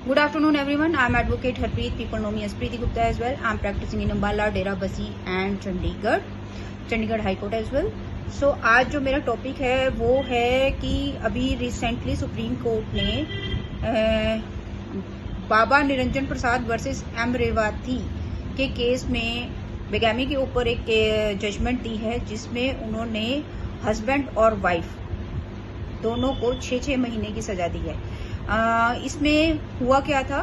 Good afternoon, everyone. I'm Advocate Harpreet. People know me as Preeti Gupta as well. I'm practicing in Ambala, Dera Basi and Chandigarh High Court as well. So आज जो मेरा topic है वो है कि अभी recently supreme court ने बाबा निरंजन प्रसाद versus M Rewati के केस में बेगैमी के ऊपर एक जजमेंट दी है, जिसमें उन्होंने हस्बैंड और वाइफ दोनों को 6-6 महीने की सजा दी है। इसमें हुआ क्या था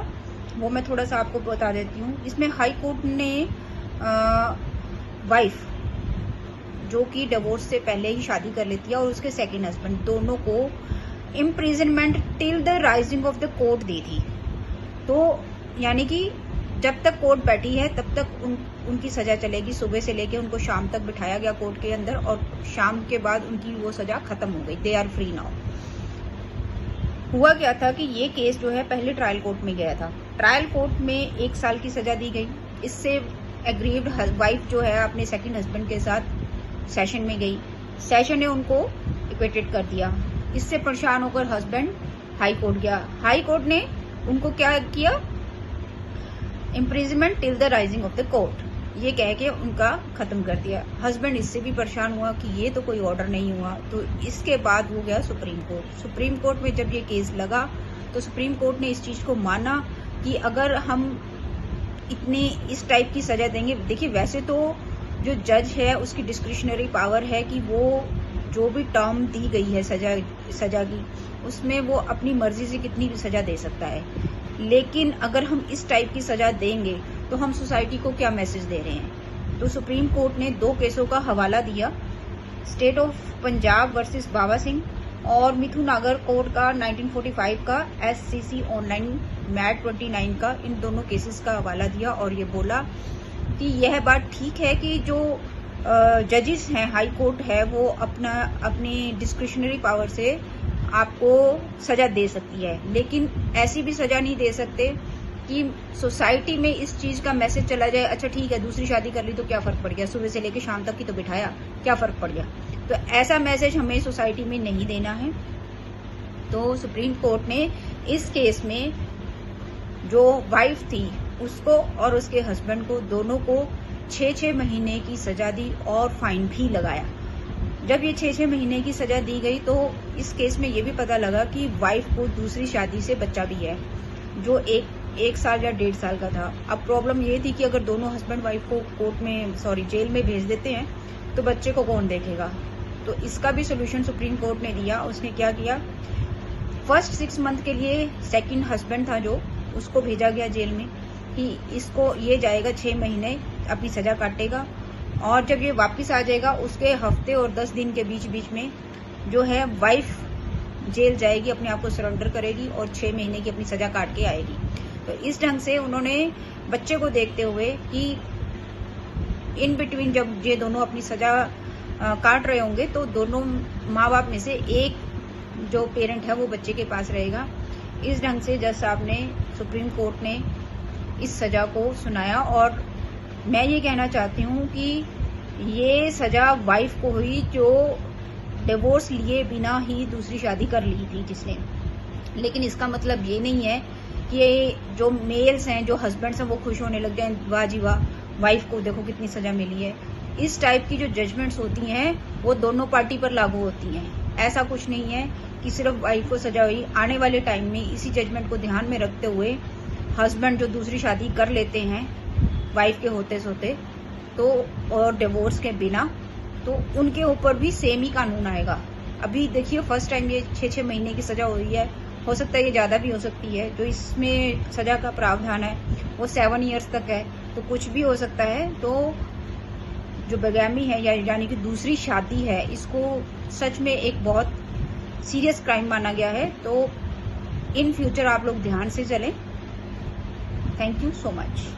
वो मैं थोड़ा सा आपको बता देती हूँ। इसमें हाई कोर्ट ने वाइफ जो कि डिवोर्स से पहले ही शादी कर लेती है और उसके सेकंड हस्बैंड दोनों को imprisonment till the rising of the court दी थी। तो यानी कि जब तक कोर्ट बैठी है तब तक उनकी सजा चलेगी। सुबह से लेके उनको शाम तक बिठाया गया कोर्ट के अंदर और शाम के बाद उनकी वो सजा खत्म हो गई। They are free now. हुआ क्या था कि ये केस जो है पहले ट्रायल कोर्ट में गया था। ट्रायल कोर्ट में 1 साल की सजा दी गई। इससे एग्रीव्ड वाइफ जो है अपने सेकंड हस्बैंड के साथ सेशन में गई। सेशन ने उनको इक्वेटेड कर दिया। इससे परेशान होकर हस्बैंड हाई कोर्ट गया। हाई कोर्ट ने उनको क्या किया, imprisonment till the rising of the court ये कह के उनका खत्म कर दिया। हस्बैंड इससे भी परेशान हुआ कि ये तो कोई ऑर्डर नहीं हुआ। तो इसके बाद वो गया सुप्रीम कोर्ट। सुप्रीम कोर्ट में जब ये केस लगा तो सुप्रीम कोर्ट ने इस चीज को माना कि अगर हम इतने इस टाइप की सजा देंगे, देखिए वैसे तो जो जज है उसकी डिस्क्रिशनरी पावर है कि वो जो भी टर्म दी गई है सजा की उसमें वो अपनी मर्जी से कितनी भी सजा दे सकता है। लेकिन अगर हम इस टाइप की सजा देंगे तो हम सोसाइटी को क्या मैसेज दे रहे हैं। तो सुप्रीम कोर्ट ने 2 केसों का हवाला दिया, स्टेट ऑफ पंजाब वर्सेस बाबा सिंह और मिथु नागर कोर्ट का 1945 का SCC ऑनलाइन मैट 29 का, इन दोनों केसेस का हवाला दिया और ये बोला कि यह बात ठीक है कि जो जजेस हैं, हाई कोर्ट है, वो अपनी डिस्क्रिशनरी पावर से आपको सजा दे सकती है, लेकिन ऐसी भी सजा नहीं दे सकते कि सोसाइटी में इस चीज का मैसेज चला जाए, अच्छा ठीक है दूसरी शादी कर ली तो क्या फर्क पड़ गया, सुबह से लेकर शाम तक की तो बिठाया, क्या फर्क पड़ गया। तो ऐसा मैसेज हमें सोसाइटी में नहीं देना है। तो सुप्रीम कोर्ट ने इस केस में जो वाइफ थी उसको और उसके हस्बैंड को दोनों को 6-6 महीने की सजा दी और फाइन भी लगाया। जब ये 6-6 महीने की सजा दी गई तो इस केस में ये भी पता लगा कि वाइफ को दूसरी शादी से बच्चा भी है जो एक साल या 1.5 साल का था। अब प्रॉब्लम ये थी कि अगर दोनों हस्बैंड वाइफ को जेल में भेज देते हैं तो बच्चे को कौन देखेगा। तो इसका भी सोल्यूशन सुप्रीम कोर्ट ने दिया। उसने क्या किया, फर्स्ट 6 मंथ के लिए सेकंड हस्बैंड था जो, उसको भेजा गया जेल में कि इसको ये जाएगा 6 महीने अपनी सजा काटेगा और जब ये वापस आ जाएगा उसके हफ्ते और 10 दिन के बीच में जो है वाइफ जेल जाएगी, अपने आप को सरेंडर करेगी और 6 महीने की अपनी सजा काट के आएगी। तो इस ढंग से उन्होंने बच्चे को देखते हुए कि इन बिटवीन जब ये दोनों अपनी सजा काट रहे होंगे तो दोनों माँ बाप में से एक जो पेरेंट है वो बच्चे के पास रहेगा। इस ढंग से जज साहब ने, सुप्रीम कोर्ट ने इस सजा को सुनाया। और मैं ये कहना चाहती हूँ कि ये सजा वाइफ को हुई जो डिवोर्स लिए बिना ही दूसरी शादी कर ली थी जिसने। लेकिन इसका मतलब ये नहीं है कि जो मेल्स हैं, जो हस्बैंड्स हैं, वो खुश होने लग जाएं, वाह जी वाह वाइफ को देखो कितनी सजा मिली है। इस टाइप की जो जजमेंट्स होती हैं वो दोनों पार्टी पर लागू होती हैं। ऐसा कुछ नहीं है कि सिर्फ वाइफ को सजा हुई। आने वाले टाइम में इसी जजमेंट को ध्यान में रखते हुए हस्बैंड जो दूसरी शादी कर लेते हैं वाइफ के होते सोते तो और डिवोर्स के बिना, तो उनके ऊपर भी सेम ही कानून आएगा। अभी देखिए फर्स्ट टाइम ये 6-6 महीने की सजा हुई है, हो सकता है ये ज्यादा भी हो सकती है। जो इसमें सजा का प्रावधान है वो 7 ईयर्स तक है, तो कुछ भी हो सकता है। तो जो बेगैमी है यानी कि दूसरी शादी है, इसको सच में एक बहुत सीरियस क्राइम माना गया है। तो इन फ्यूचर आप लोग ध्यान से चलें। Thank you so much.